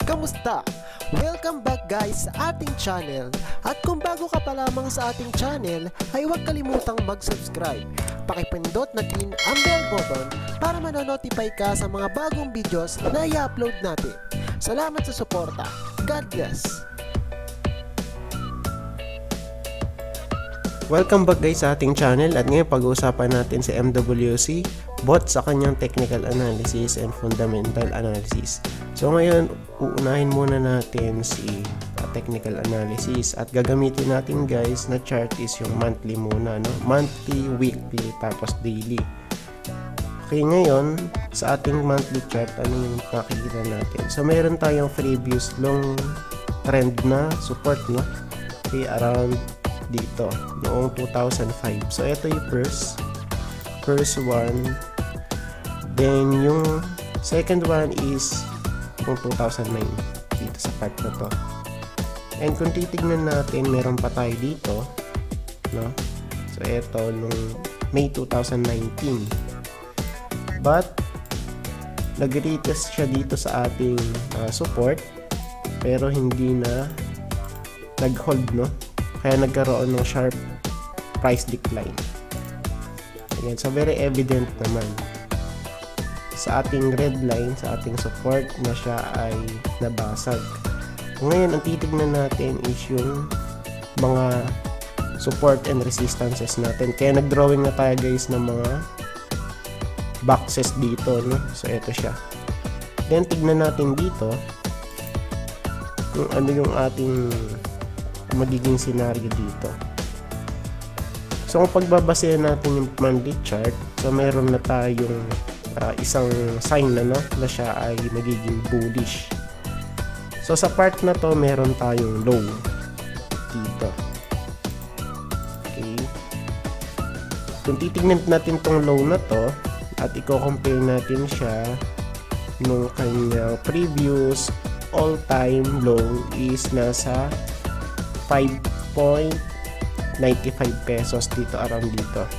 Kamusta? Welcome back guys sa ating channel. At kung bago ka pa lamang sa ating channel, ay huwag kalimutang mag-subscribe. Pakipindot na din ang bell button para manonotify ka sa mga bagong videos na i-upload natin. Salamat sa suporta. God bless! Welcome back guys sa ating channel at ngayon pag-uusapan natin si MWC bot sa kanyang technical analysis and fundamental analysis. So ngayon uunahin muna natin si technical analysis at gagamitin natin guys na chart is yung monthly muna, no? Monthly, weekly, tapos daily. Okay, ngayon sa ating monthly chart ano yung makikita natin? So meron tayong previous long trend na support, no? Okay, around dito noong 2005. So ito yung first one, then yung second one is noong 2009 dito sa part na to. And kung titignan natin, meron pa tayo dito, no? So ito nung May 2019, but nag-retest siya dito sa ating support pero hindi na nag-hold, no? Kaya nagkaroon ng sharp price decline. Ayan, so very evident naman sa ating red line, sa ating support na siya ay nabasag. Ngayon, ang titignan natin is yung mga support and resistances natin. Kaya nag-drawing na tayo guys ng mga boxes dito, no? So ito siya. Then tignan natin dito kung ano yung ating magiging scenario dito. So kung pagbabasehan natin yung monthly chart, so meron na tayong isang sign na, no, na siya ay magiging bullish. So sa part na to meron tayong low dito. Okay, kung titignan natin tong low na to at i-compare natin siya nung kanyang previous all-time low is nasa 5.95 pesos dito, around dito.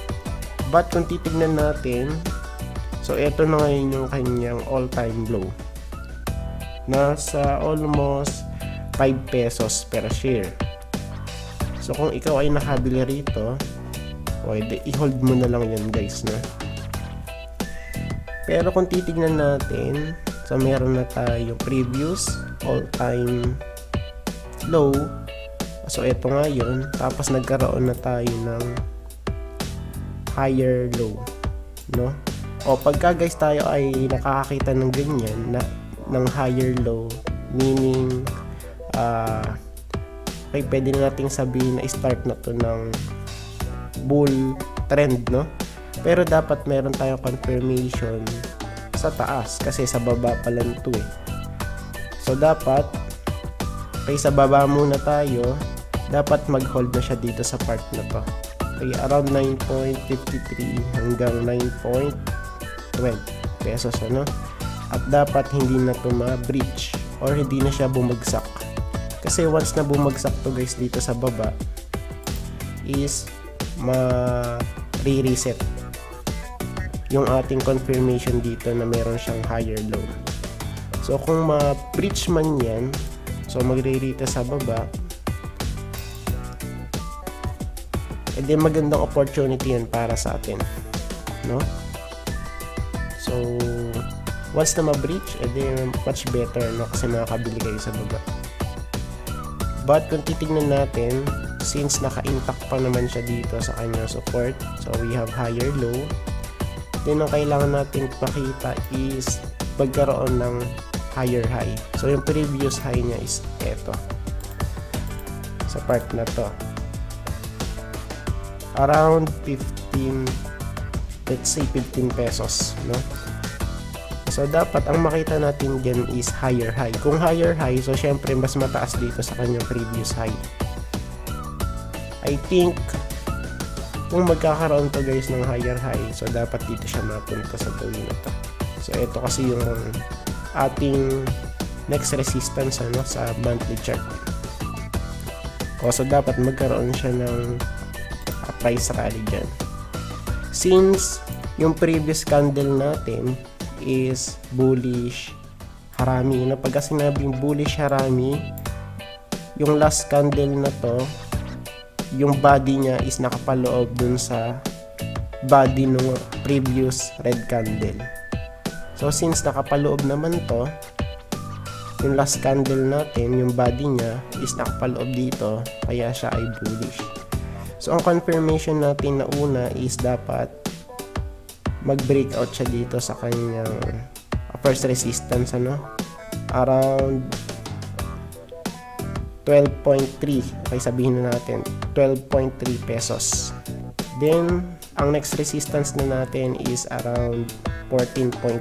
But kung titignan natin, so ito na ngayon yung kanyang all-time low, nasa almost 5 pesos per share. So kung ikaw ay nakabili rito, pwede i-hold mo na lang yan guys, na. Pero kung titignan natin, so meron na tayo previous all-time low. So ito nga yun, tapos nagkaroon na tayo ng higher low, no? O pagka guys tayo ay nakakakita ng ganyan na ng higher low, meaning ay pwede na nating sabihin na start na to ng bull trend, no? Pero dapat meron tayong confirmation sa taas kasi sa baba pa lang ito eh. So dapat sa baba muna tayo, dapat mag-hold na siya dito sa part na to. Okay, around 9.53 hanggang 9.12 pesos, ano? At dapat hindi na to ma-breach or hindi na siya bumagsak. Kasi once na bumagsak to guys dito sa baba is ma-re-reset yung ating confirmation dito na meron siyang higher low. So kung ma-breach man yan, so magre-retest sa baba, edi magandang opportunity yan para sa atin, no? So once na ma-breach, edi much better, no? Kasi makakabili kayo sa baba. But kung titignan natin, since naka-intact pa naman siya dito sa kanyang support, so we have higher low, then ang kailangan natin pakita is pagkaroon ng higher high. So yung previous high niya is eto sa part na to, around 15, let's say 15 pesos, no? So dapat ang makita natin dyan is higher high. Kung higher high, so syempre mas mataas dito sa kanyang previous high. I think kung magkakaroon to guys ng higher high, so dapat dito siya mapunta sa gawin na to. So ito kasi yung ating next resistance, ano, sa monthly chart. So dapat magkaroon siya ng price rally dyan. Since yung previous candle natin is bullish Harami. Pagka sinabing bullish Harami, yung last candle na to, yung body niya is nakapaloob dun sa body ng previous red candle. So since nakapaloob naman to, yung last candle natin, yung body niya is nakapaloob dito, kaya siya ay bullish. So ang confirmation natin na una is dapat mag-breakout siya dito sa kanyang first resistance, around 12.3. Okay, sabihin na natin 12.3 pesos. Then ang next resistance na natin is around 14.8.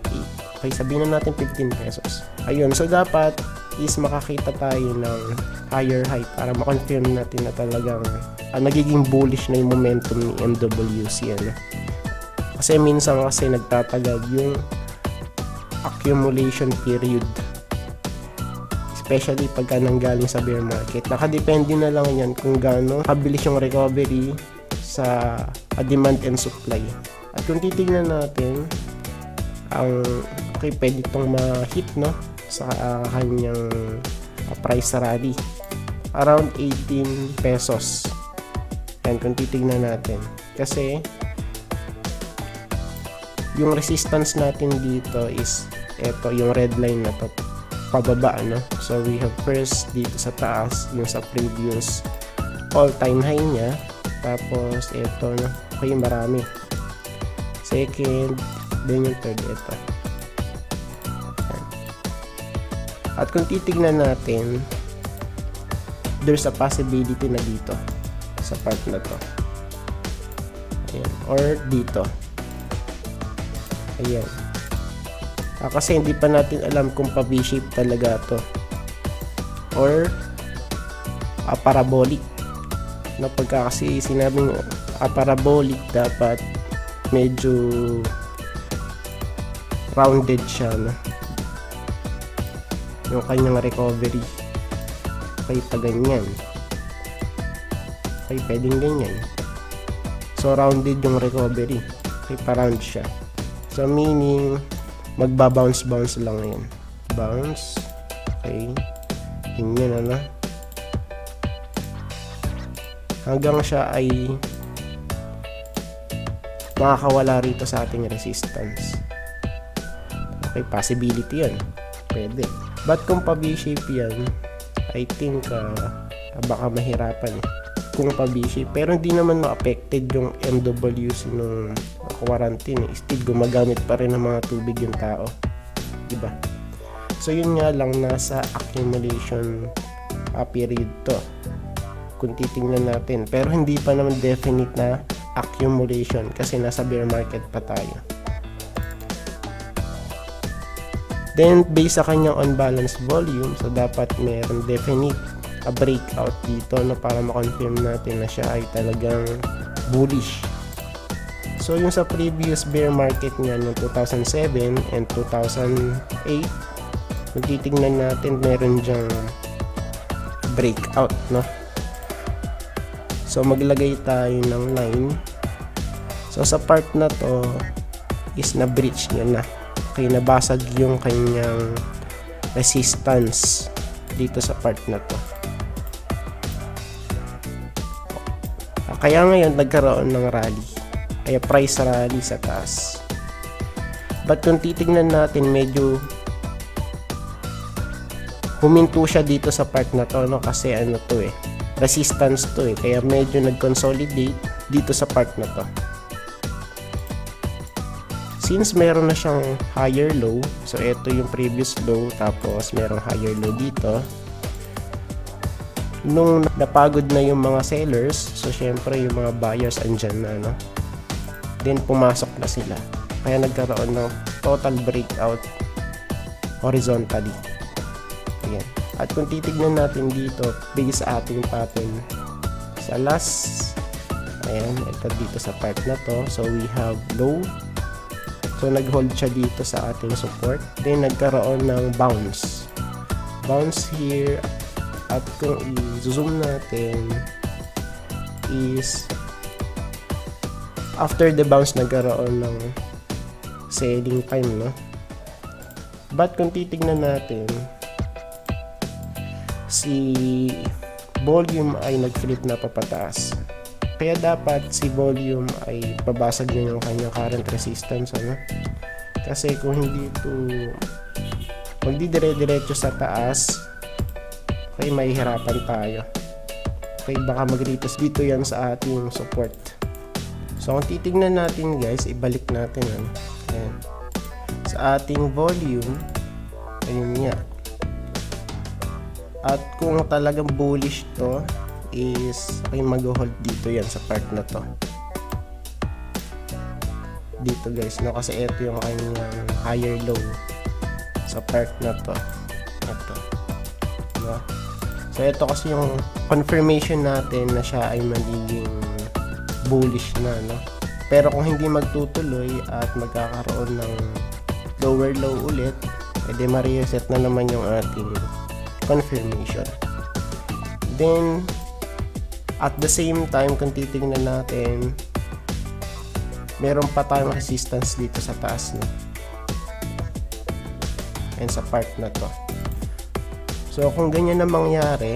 Okay, sabihin na natin 15 pesos. Ayun, so dapat is makakita tayo ng higher high para ma-confirm natin na talagang nagiging bullish na yung momentum ni MWC. Kasi minsan kasi nagtatagal yung accumulation period, especially pagka nanggaling sa bear market. Nakadepende na lang yan kung gaano kabilis yung recovery sa demand and supply. At kung titignan natin, pwede itong ma-hit sa kanyang price rally around 18 pesos. Yan, kung titignan natin, kasi yung resistance natin dito is eto, yung red line na to, pababa, so we have first dito sa taas, yung sa previous all-time high niya, tapos eto, okay, marami, second, then yung third, eto. At kung titignan natin, there's a possibility na dito sa part na to. Ayan. Or dito. Ayan. Kasi hindi pa natin alam kung pa V-shape talaga to or parabolic. Pagka kasi sinabing parabolic, dapat medyo rounded siya, yung kanyang recovery. Okay, pa ganyan. Okay, pwedeng ganyan. So rounded yung recovery. Okay, pa-round siya. So meaning magba-bounce lang yan. Bounce. Okay. Ganyan, hanggang siya ay makakawala rito sa ating resistance. Okay, possibility yan. Pwede. But kung pa V-shape yan, I think baka mahirapan kung pa V-shape. Pero hindi naman ma-affected yung MWC nung quarantine. Still gumagamit pa rin ng mga tubig yung tao, diba? So yun nga lang, nasa accumulation period to kung titingnan natin. Pero hindi pa naman definite na accumulation kasi nasa bear market pa tayo. Then, based sa kanyang unbalanced volume, so dapat meron definite breakout dito para ma-confirm natin na siya ay talagang bullish. So, yung sa previous bear market niya noong 2007 and 2008, kung titignan natin, meron dyang breakout, So, maglagay tayo ng line. So, sa part na to is na-breach niya na. Okay, nabasag yung kanyang resistance dito sa part na to. Kaya ngayon nagkaroon ng rally, kaya price rally sa taas. But kung titignan natin, medyo huminto siya dito sa part na to, kasi resistance to, kaya medyo nag-consolidate dito sa part na to. Since meron na siyang higher low, so ito yung previous low, tapos merong higher low dito. Nung napagod na yung mga sellers, so syempre yung mga buyers andyan na, then pumasok na sila, kaya nagkaroon ng total breakout horizontally. Ayan. At kung titignan natin dito, based sa ating pattern sa last, ayan, ito dito sa part na to, so we have low. So, nag-hold siya dito sa ating support. Then, nagkaroon ng bounce. Bounce here. At kung i-zoom natin is after the bounce, nagkaroon ng selling time, But kung titignan natin, si volume ay nag-flip na papataas. Kaya dapat si volume ay babasag niya yung kanyang current resistance, ano? Kasi kung hindi ito magdidire-diretso sa taas, okay, mahihirapan tayo. Okay, baka mag-retest dito yan sa ating support. So kung titignan natin guys, ibalik natin, ano? Ayan. Sa ating volume, ayun nga. At kung talagang bullish to, is ay mag-hold dito yan sa part na to. Dito guys, no? Kasi ito yung kanyang higher low sa part na to. Ito. No? So ito kasi yung confirmation natin na siya ay magiging bullish na, no? Pero kung hindi magtutuloy at magkakaroon ng lower low ulit, edi ma-reset na naman yung ating confirmation. Then at the same time, kung titingnan natin, meron pa tayong resistance dito sa taas, no? And sa part na to. So kung ganyan na mangyari,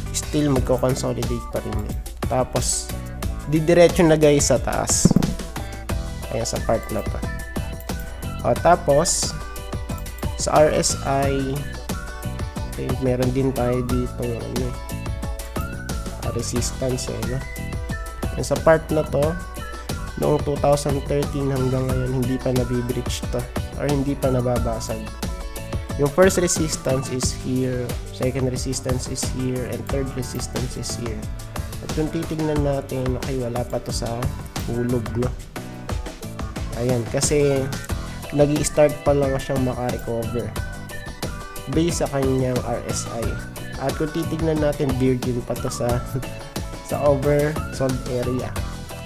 still magko-consolidate pa rin yan. Tapos didiretso na guys sa taas. Ayan, sa part na to. O tapos sa RSI, okay, meron din tayo dito ano, resistance, no? And sa part na to, noong 2013 hanggang ngayon hindi pa nabibreach to or hindi pa nababasag. Yung first resistance is here, second resistance is here, and third resistance is here. At kung titignan natin, okay, wala pa to sa hulog, no? Ayan, kasi nag-i-start pa lang siyang makarecover based sa kanyang RSI. At kung titignan natin, virgin pa to sa oversold area.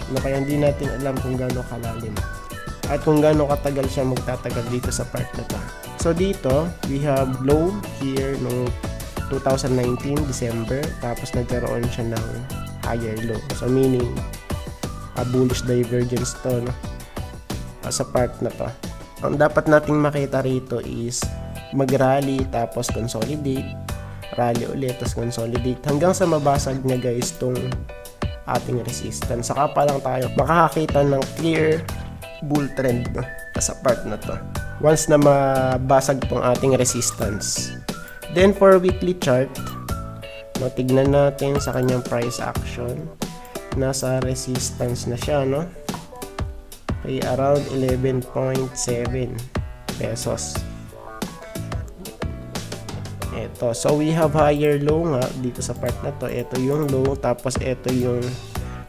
No, kaya hindi natin alam kung gaano kalalim at kung gaano katagal siya magtatagal dito sa part na to. So dito, we have low here noong 2019 December, tapos nagkaroon siya ng higher low. So meaning, a bullish divergence to, no? Sa part na to. Ang dapat nating makita rito is mag-rally tapos consolidate, rally ulit tapos consolidate hanggang sa mabasag niya guys tong ating resistance. Saka pa lang tayo makakakita ng clear bull trend, no? Sa part na to once na mabasag tong ating resistance. Then for weekly chart, no, tignan natin sa kanyang price action, nasa resistance na siya, no? Okay, around 11.7 pesos. Ito. So we have higher low nga dito sa part na to. Ito yung low, tapos ito yung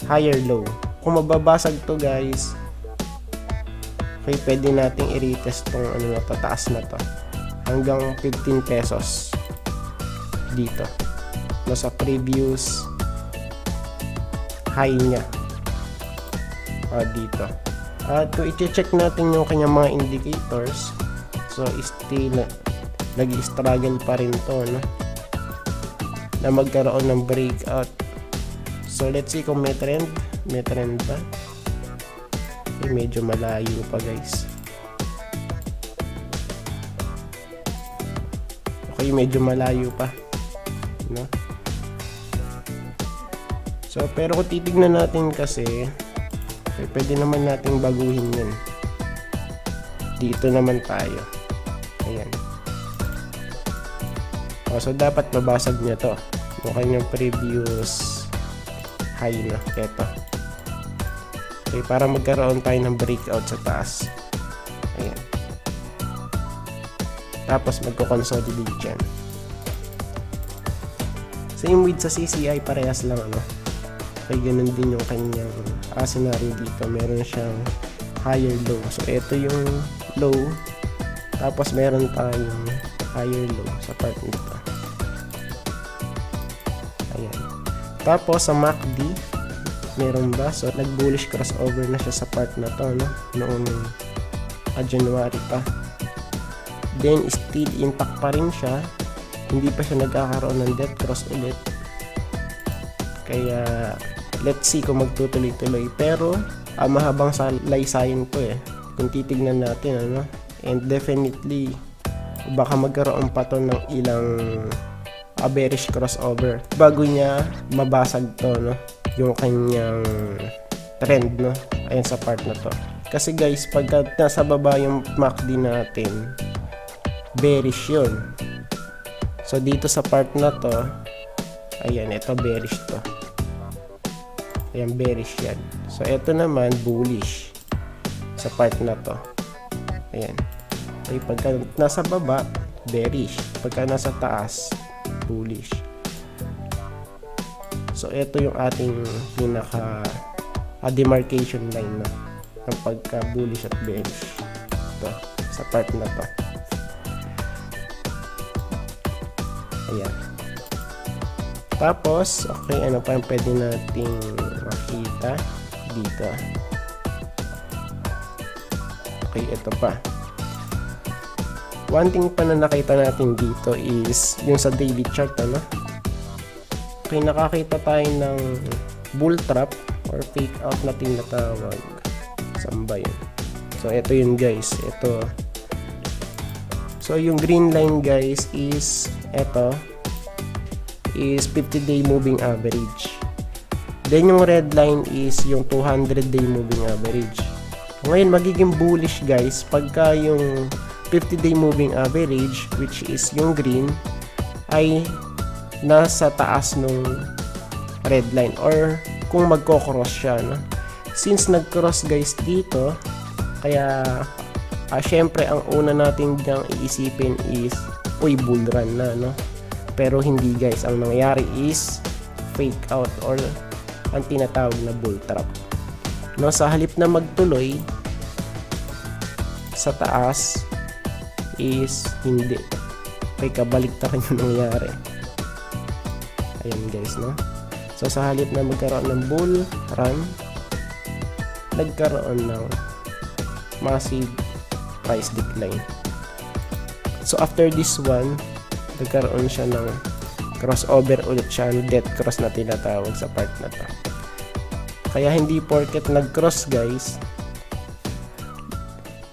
higher low. Kung mababasag to guys, okay, pwede nating i-retest tong ano na to, taas na to hanggang 15 pesos dito, no, sa previous high niya dito. At kung i-check natin yung kanyang mga indicators, so still nag-struggle pa rin to, no, na magkaroon ng breakout. So let's see kung may trend ba. Okay, medyo malayo pa guys. Okay, medyo malayo pa, no? So pero kung titignan natin kasi, okay, pwede naman nating baguhin yun. Dito naman tayo. Ayan. So dapat mabasag niya to yung kanyang previous high, na ito. Okay, para magkaroon tayo ng breakout sa taas. Ayan. Tapos magko-consolidate dyan. Same with sa CCI, parehas lang, ano. Okay, ganun din yung kanyang scenario dito. Meron siyang higher low. So ito yung low, tapos meron tayong higher low sa part nito. Ayan. Tapos sa MACD, meron ba? So nag-bullish crossover na siya sa part na to, no? Noong January pa. Then still intact pa rin siya. Hindi pa siya nagkakaroon ng death cross ulit. Kaya let's see kung magtutuloy-tuloy. Pero mahabang laysayan to eh. Kung titignan natin, ano, And definitely, baka magkaroon pa to ng ilang bearish crossover bago niya mabasag to, no? Yung kanyang trend, no? Ayan sa part na to. Kasi guys, pagka nasa baba yung MACD natin, bearish yun. So dito sa part na to, ayan, ito bearish to. Ayan, bearish yan. So ito naman bullish sa part na to. Ayan. Okay, pagka nasa baba, bearish. Pagka nasa taas, bullish. So ito yung ating pinaka demarcation line na ng pagka bullish at bearish. Ito, sa part na to. Ayan. Tapos, okay, ano pa yung pwede nating makita dito? Okay, ito pa. One thing pa na nakita natin dito is yung sa daily chart, ano? Okay, nakakita tayo ng bull trap or fake out na tinatawag. Saan ba yun? So, ito yun guys. Ito. So, yung green line guys is ito is 50-day moving average. Then, yung red line is yung 200-day moving average. Ngayon, magiging bullish guys pagka yung 50-day moving average, which is yung green, ay nasa taas nung red line or kung magko-cross siya, no? Since nag-cross guys dito, kaya syempre ang una natin dyang iisipin is uy, bull run na, no? Pero hindi guys, ang nangyayari is fake out or ang tinatawag na bull trap, no? Sa halip na magtuloy sa taas is hindi, kaya kabaliktaran yung nangyayari. Ayan guys, no? So sa halip na magkaroon ng bull run, nagkaroon ng massive price decline. So after this one, nagkaroon siya ng crossover ulit siya, death cross na tinatawag sa part na to. Kaya hindi porket nag-cross guys,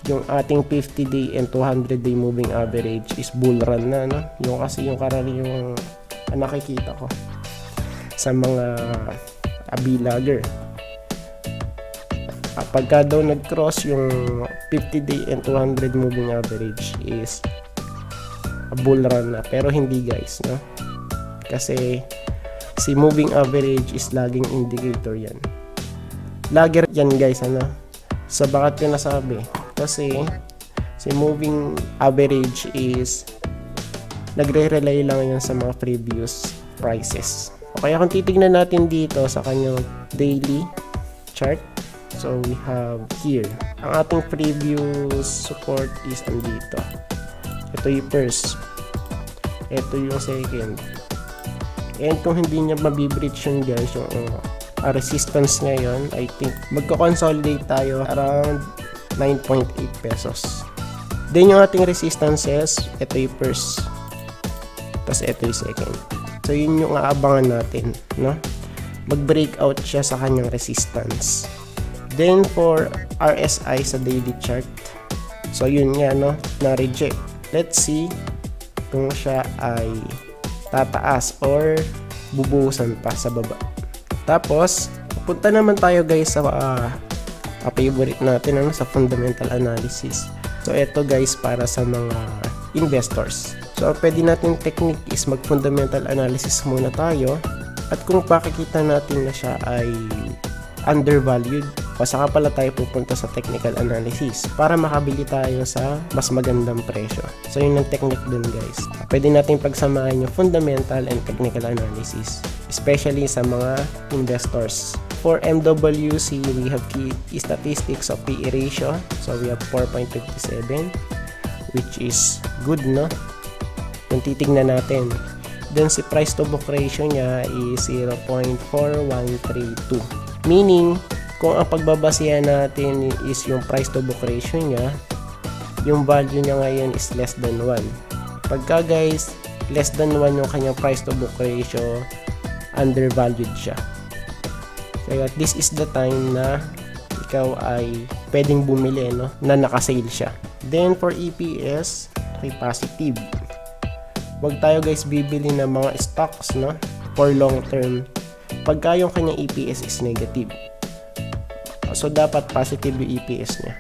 yung ating 50-day and 200-day moving average is bull run na, no? Yung kasi yung karaniwang nakikita ko sa mga vlogger. Pagka daw nag-cross yung 50-day and 200 moving average is a bull run na. Pero hindi guys, no? Kasi si moving average is laging indicator yan. Lagi yan guys, ano? So bakit ko nasabi? Kasi si moving average is nagre-rely lang yan sa mga previous prices. Okay, kung titignan natin dito sa kanyang daily chart, so we have here, ang ating previous support is andito. Ito yung first, ito yung second, and kung hindi niya mabibreach yun guys, yung resistance ngayon, I think magko-consolidate tayo around 9.8 pesos. Then yung ating resistances, ito yung first, tapos ito yung second. So yun yung aabangan natin, no? Mag-breakout siya sa kanyang resistance. Then for RSI sa daily chart, so yun nga, no, na-reject. Let's see kung siya ay tataas or bubuhusan pa sa baba. Tapos punta naman tayo guys sa favorite natin, ano, sa fundamental analysis. So ito guys para sa mga investors. So pwede natin technique is mag-fundamental analysis muna tayo, at kung pakikita natin na siya ay undervalued, saka pala tayo pupunta sa technical analysis para makabili tayo sa mas magandang presyo. So yun ang technique dun guys. Pwede natin pagsamahin yung fundamental and technical analysis, especially sa mga investors. For MWC, we have key statistics of PE ratio. So we have 4.57, which is good, no? Kung titignan natin. Then si price to book ratio niya is 0.4132. Meaning, kung ang pagbabasihan natin is yung price to book ratio niya, yung value niya ngayon is less than 1. Pagka guys, less than 1 yung kanyang price to book ratio, undervalued siya. Kaya this is the time na ikaw ay pwedeng bumili, no? Na nakasale siya. Then for EPS ay positive. Huwag tayo guys bibili ng mga stocks, no, for long term pagka yung kanyang EPS is negative. So dapat positive yung EPS niya.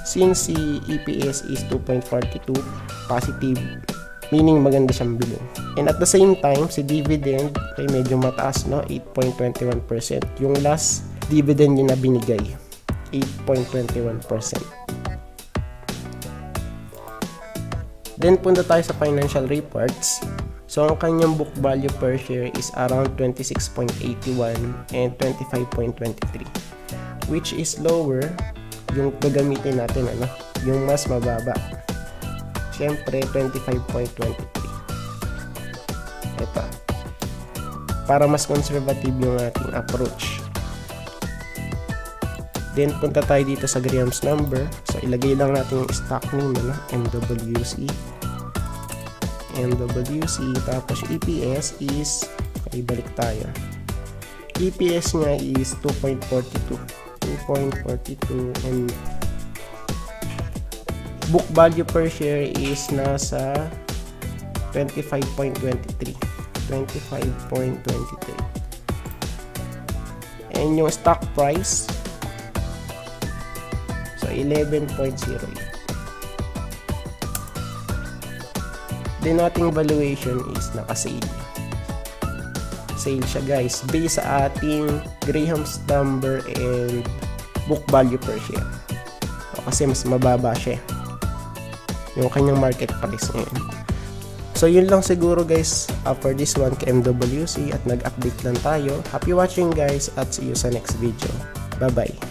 Since si EPS is 2.42 positive, meaning maganda siyang bilhin. And at the same time, si dividend ay medyo mataas, no, 8.21%. Yung last dividend niya na binigay, 8.21%. Then punta tayo sa financial reports. So ang kanyang book value per share is around 26.81 and 25.23, which is lower yung gagamitin natin, ano, yung mas mababa. Siyempre 25.23. Ito, para mas conservative yung ating approach. Then punta tayo dito sa Graham's number. So ilagay lang natin yung stock name, ano, MWC, tapos EPS is, ibalik tayo, EPS niya is 2.42 and book value per share is nasa 25.23, and yung stock price, so 11.08. Then ating valuation is naka-sale. Sale siya guys, based sa ating Graham's number and book value per share. Kasi mas mababa siya yung kanyang market price ngayon. So yun lang siguro guys for this one kay MWC, at nag-update lang tayo. Happy watching guys, at see you sa next video. Bye bye.